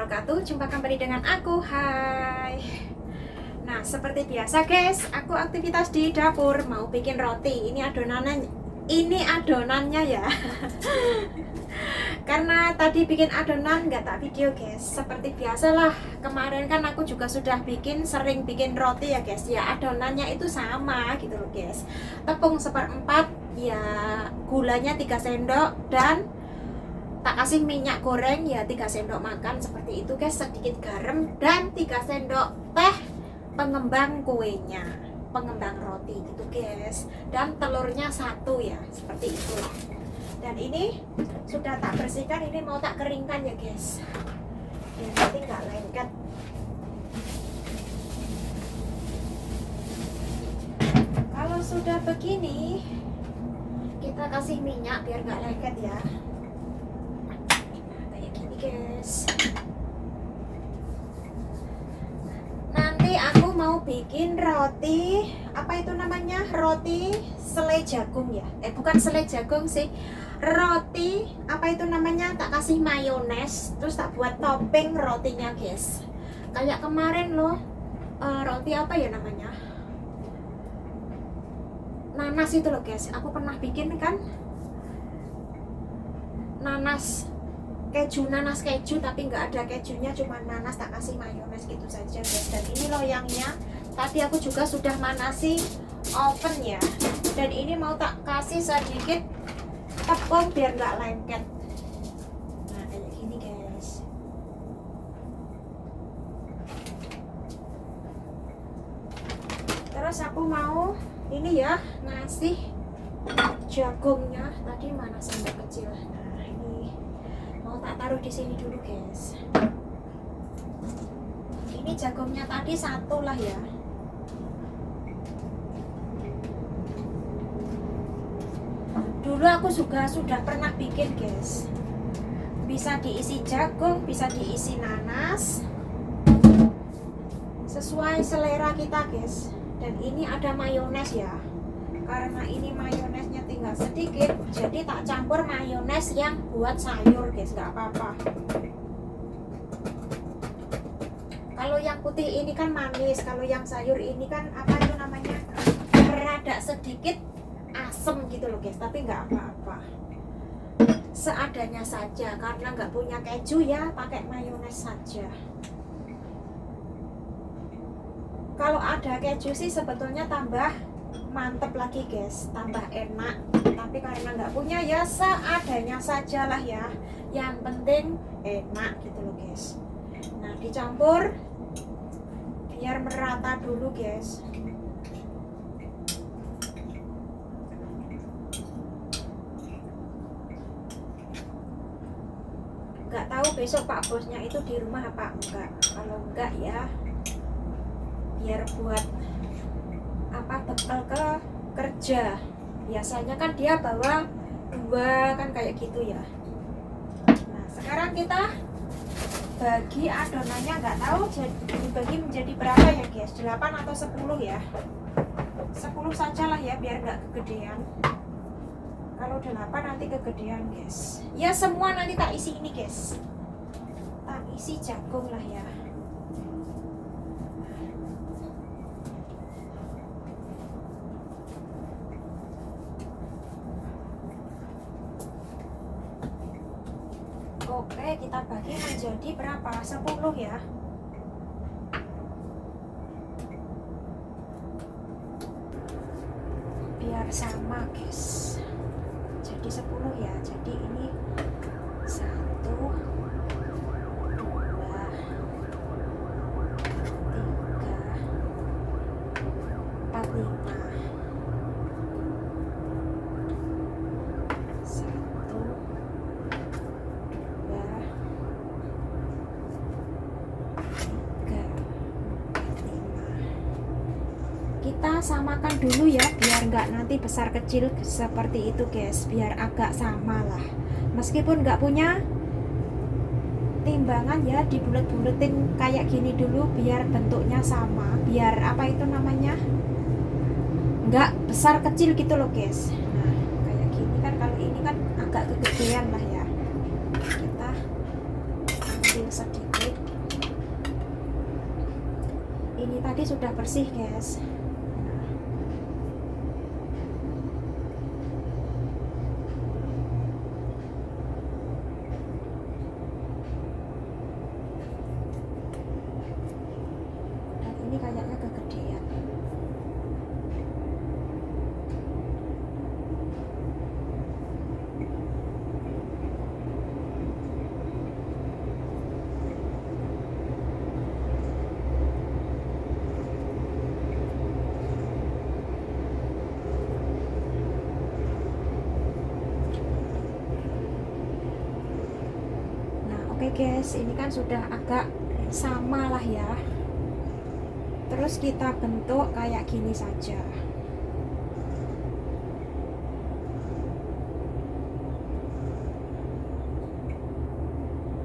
wabarakatuh. Jumpa kembali dengan aku. Hai. Nah, seperti biasa guys, aku aktivitas di dapur mau bikin roti. Ini adonannya ya. Karena tadi bikin adonan nggak tak video guys. Seperti biasalah, kemarin kan aku juga sudah sering bikin roti ya guys. Ya adonannya itu sama gitu loh guys. Tepung 1/4, ya gulanya 3 sendok dan tak kasih minyak goreng ya 3 sendok makan seperti itu guys, sedikit garam dan 3 sendok teh pengembang kuenya, pengembang roti gitu guys, dan telurnya 1 ya, seperti itulah. Dan ini sudah tak bersihkan, ini mau tak keringkan ya guys, biar nanti nggak lengket. Kalau sudah begini kita kasih minyak biar nggak lengket ya, guys. Nanti aku mau bikin roti, apa itu namanya, roti selai jagung ya, bukan selai jagung sih, roti apa itu namanya, tak kasih mayones terus tak buat topping rotinya guys, kayak kemarin loh, roti apa ya namanya, nanas itu loh guys, aku pernah bikin kan, nanas keju tapi nggak ada kejunya, cuma nanas tak kasih mayones gitu saja guys. Dan ini loyangnya tadi aku juga sudah manasi oven ya, dan ini mau tak kasih sedikit tepung biar nggak lengket. Nah kayak gini guys. Terus aku mau ini ya, ngasih jagungnya, tadi mana sendok kecil. Nah ini mau tak taruh di sini dulu guys. Ini jagungnya tadi 1 lah ya. Dulu aku juga sudah pernah bikin guys, bisa diisi jagung, bisa diisi nanas, sesuai selera kita guys. Dan ini ada mayones ya, karena ini mayonesnya tinggal sedikit, jadi tak campur mayones yang buat sayur guys, nggak apa-apa. Kalau yang putih ini kan manis, kalau yang sayur ini kan apa itu namanya, rada sedikit asem gitu loh guys, tapi nggak apa-apa, seadanya saja, karena nggak punya keju ya, pakai mayones saja. Kalau ada keju sih sebetulnya tambah mantep lagi guys, tambah enak, tapi karena nggak punya ya seadanya saja lah ya, yang penting enak gitu loh guys. Nah dicampur biar merata dulu guys. Nggak tahu besok pak bosnya itu di rumah apa enggak, kalau enggak ya biar buat apa, bekal ke kerja. Biasanya kan dia bawa 2 kan kayak gitu ya. Nah sekarang kita bagi adonannya, nggak tahu dibagi menjadi berapa ya guys, 8 atau 10 ya, 10 saja lah ya biar nggak kegedean. Kalau 8 nanti kegedean guys ya. Semua nanti tak isi ini guys, tak isi jagung lah ya. Oke, kita bagi menjadi berapa? 10 ya. Biar sama, guys. Jadi 10 ya. Jadi ini 1 2 3 4 5. Kita samakan dulu ya, biar nggak nanti besar kecil seperti itu guys, biar agak sama lah. Meskipun nggak punya timbangan ya, dibulet-buletin kayak gini dulu biar bentuknya sama, biar apa itu namanya, nggak besar kecil gitu loh guys. Nah kayak gini kan, kalau ini kan agak kegedean lah ya, kita ambil sedikit. Ini tadi sudah bersih guys. Dan ini kayaknya kegedean. Oke guys, ini kan sudah agak sama lah ya. Terus kita bentuk kayak gini saja.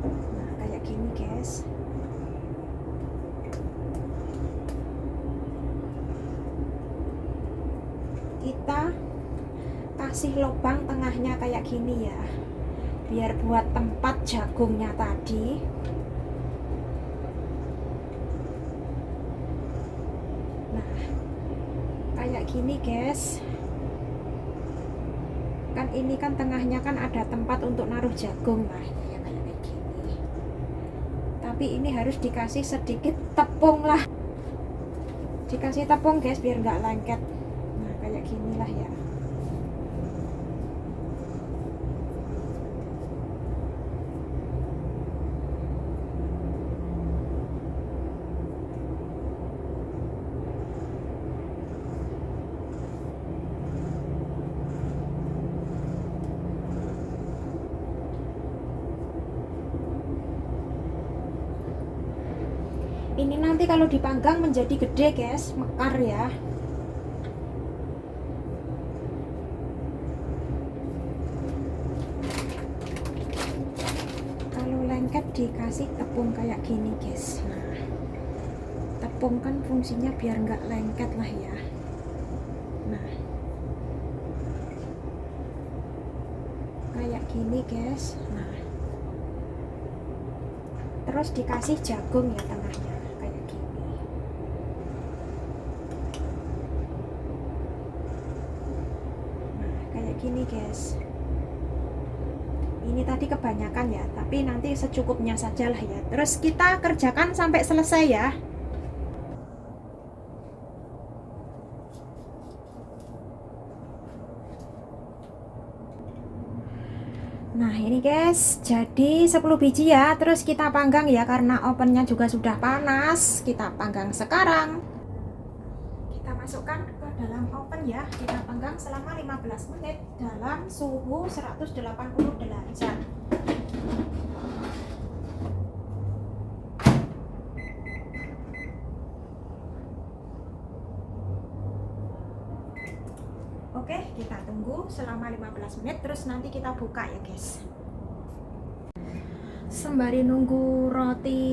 Nah, kayak gini guys. Kita kasih lubang tengahnya kayak gini ya, biar buat tempat jagungnya tadi. Nah, kayak gini guys. Kan ini kan tengahnya kan ada tempat untuk naruh jagung. Nah, ini ya kayak gini. Tapi ini harus dikasih sedikit tepung lah. Dikasih tepung guys biar nggak lengket. Nah, kayak gini lah ya. Ini nanti kalau dipanggang menjadi gede guys, mekar ya. Kalau lengket dikasih tepung kayak gini guys. Nah, tepung kan fungsinya biar nggak lengket lah ya. Nah, kayak gini guys. Nah, terus dikasih jagung ya tengahnya. Gini guys, ini tadi kebanyakan ya, tapi nanti secukupnya saja lah ya. Terus kita kerjakan sampai selesai ya. Nah ini guys, jadi 10 biji ya. Terus kita panggang ya, karena ovennya juga sudah panas. Kita panggang sekarang. Kita masukkan ke dalam oven ya. Kita panggang selama 15 menit dalam suhu 180 derajat. Oke, kita tunggu selama 15 menit terus nanti kita buka ya guys. Sembari nunggu roti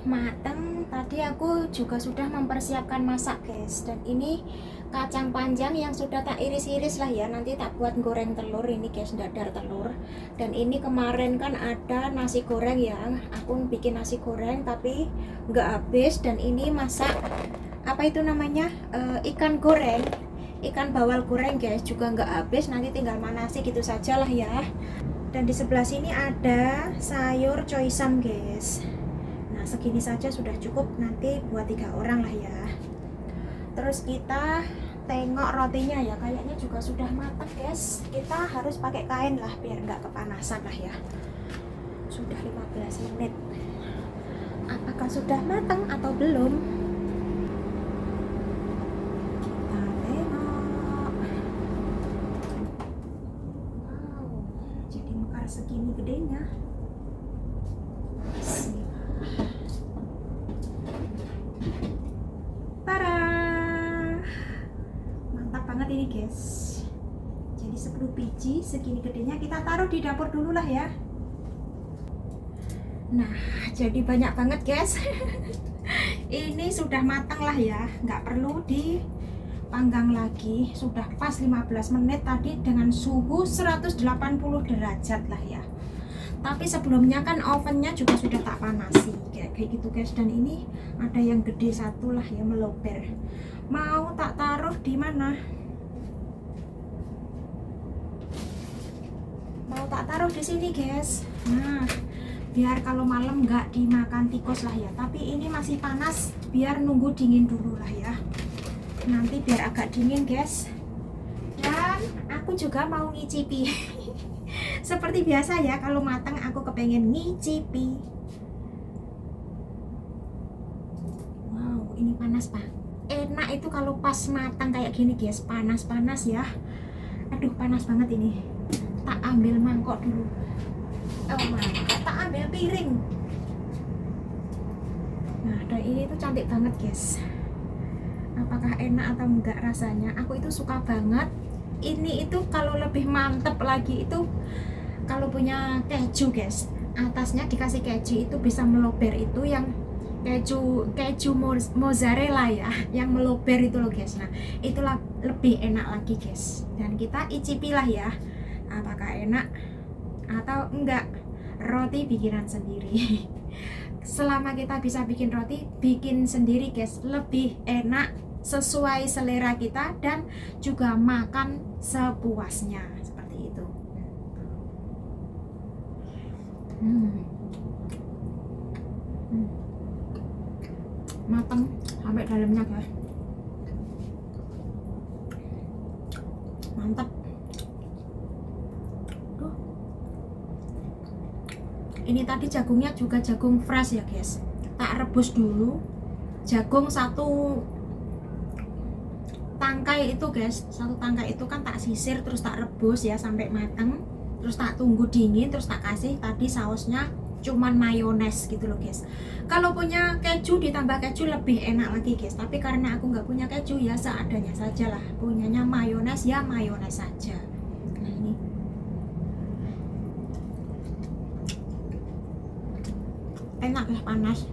matang, tadi aku juga sudah mempersiapkan masak guys. Dan ini kacang panjang yang sudah tak iris-iris lah ya, nanti tak buat goreng telur ini guys, dadar telur. Dan ini kemarin kan ada nasi goreng ya, aku bikin nasi goreng tapi nggak habis. Dan ini masak apa itu namanya, ikan goreng, ikan bawal goreng guys, juga nggak habis, nanti tinggal manasi gitu saja lah ya. Dan di sebelah sini ada sayur choysam guys. Nah segini saja sudah cukup nanti buat 3 orang lah ya. Terus kita tengok rotinya ya, kayaknya juga sudah matang guys. Kita harus pakai kain lah biar nggak kepanasan lah ya. Sudah 15 menit. Apakah sudah matang atau belum? Segini gedenya. Tada, mantap banget ini guys. Jadi 10 biji segini gedenya, kita taruh di dapur dulu lah ya. Nah jadi banyak banget guys. Ini sudah matang lah ya, nggak perlu dipanggang lagi. Sudah pas 15 menit tadi dengan suhu 180 derajat lah ya. Tapi sebelumnya kan ovennya juga sudah tak panasi kayak gitu guys. Dan ini ada yang gede satu lah ya, meloper. Mau tak taruh di mana? Mau tak taruh di sini guys. Nah, biar kalau malam nggak dimakan tikus lah ya. Tapi ini masih panas, biar nunggu dingin dulu lah ya. Nanti biar agak dingin guys. Dan aku juga mau ngicipi. Seperti biasa ya, kalau matang aku kepengen ngicipi. Wow, ini panas pak. Enak itu kalau pas matang kayak gini guys. Panas-panas ya. Aduh, panas banget ini. Tak ambil mangkok dulu. Oh mangkok, tak ambil piring. Nah, dan ini tuh cantik banget guys. Apakah enak atau enggak rasanya? Aku itu suka banget. Ini itu kalau lebih mantep lagi itu kalau punya keju guys. Atasnya dikasih keju itu bisa melober, itu yang keju mozzarella ya, yang melober itu loh guys. Nah, itulah lebih enak lagi guys. Dan kita icipi lah ya, apakah enak atau enggak. Roti bikinan sendiri. Selama kita bisa bikin roti bikin sendiri guys, lebih enak, sesuai selera kita, dan juga makan sepuasnya seperti itu. Matang sampai dalamnya guys, mantap. Ini tadi jagungnya juga jagung fresh ya guys, tak rebus dulu. Jagung satu tangkai itu guys, satu tangkai itu kan tak sisir terus tak rebus ya sampai matang, terus tak tunggu dingin, terus tak kasih tadi sausnya cuman mayones gitu loh guys. Kalau punya keju ditambah keju lebih enak lagi guys, tapi karena aku nggak punya keju ya seadanya saja lah, punyanya mayones ya mayones saja. Nah ini enak ya, panas,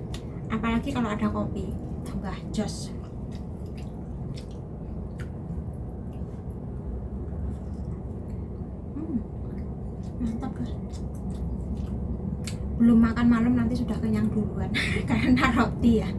apalagi kalau ada kopi, tambah jos. Mantap guys. Belum makan malam nanti sudah kenyang duluan karena roti ya.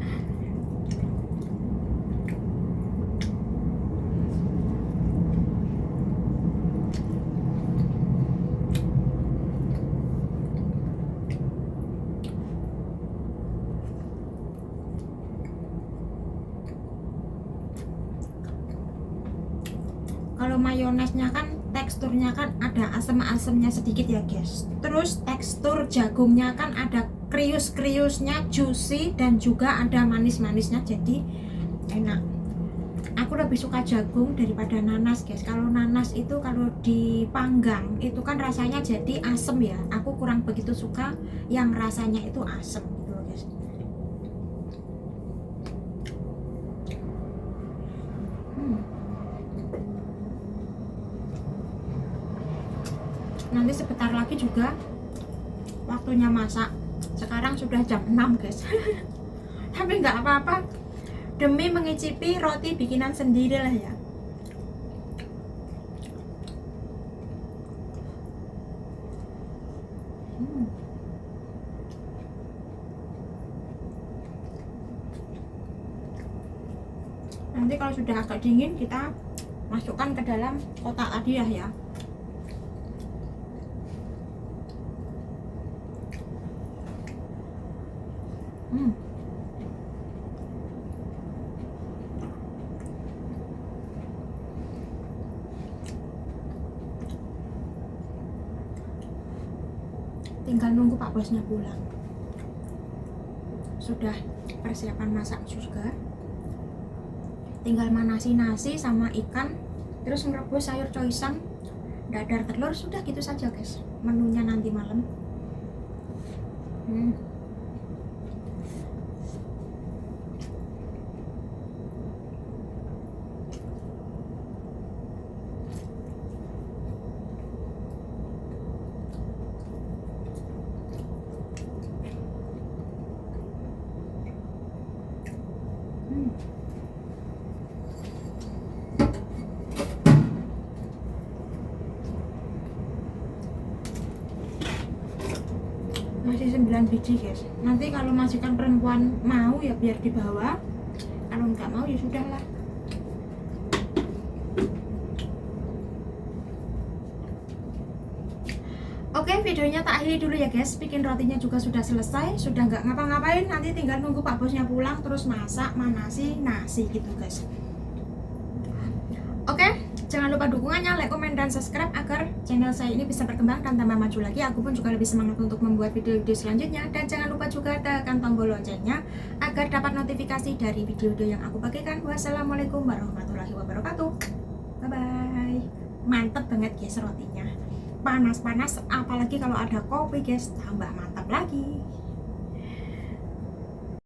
Kalau mayonesnya kan teksturnya kan ada asam-asamnya sedikit ya guys. Terus tekstur jagungnya kan ada krius-kriusnya, juicy, dan juga ada manis-manisnya, jadi enak. Aku lebih suka jagung daripada nanas guys. Kalau nanas itu kalau dipanggang itu kan rasanya jadi asam ya. Aku kurang begitu suka yang rasanya itu asam gitu loh guys. Nanti sebentar lagi juga waktunya masak. Sekarang sudah jam 6 guys. Tapi nggak apa-apa, demi mengicipi roti bikinan sendiri lah ya. Nanti kalau sudah agak dingin kita masukkan ke dalam kotak tadi ya. Tinggal nunggu Pak Bosnya pulang. Sudah persiapan masak juga. Tinggal manasi nasi sama ikan, terus merebus sayur coisang, dadar telur, sudah gitu saja guys menunya nanti malam. Masih 9 biji guys. Nanti kalau majikan perempuan mau ya biar di bawah, kalau nggak mau ya sudahlah. Oke, videonya tak akhiri dulu ya guys. Bikin rotinya juga sudah selesai, sudah nggak ngapa-ngapain. Nanti tinggal nunggu Pak Bosnya pulang terus masak, manasi nasi gitu guys. Oke, jangan lupa dukungannya, like, komen, dan subscribe agar channel saya ini bisa berkembang dan tambah maju lagi. Aku pun juga lebih semangat untuk membuat video-video selanjutnya. Dan jangan lupa juga tekan tombol loncengnya agar dapat notifikasi dari video-video yang aku bagikan. Wassalamualaikum warahmatullahi wabarakatuh. Bye-bye. Mantep banget guys rotinya. Panas-panas, apalagi kalau ada kopi guys, tambah mantap lagi.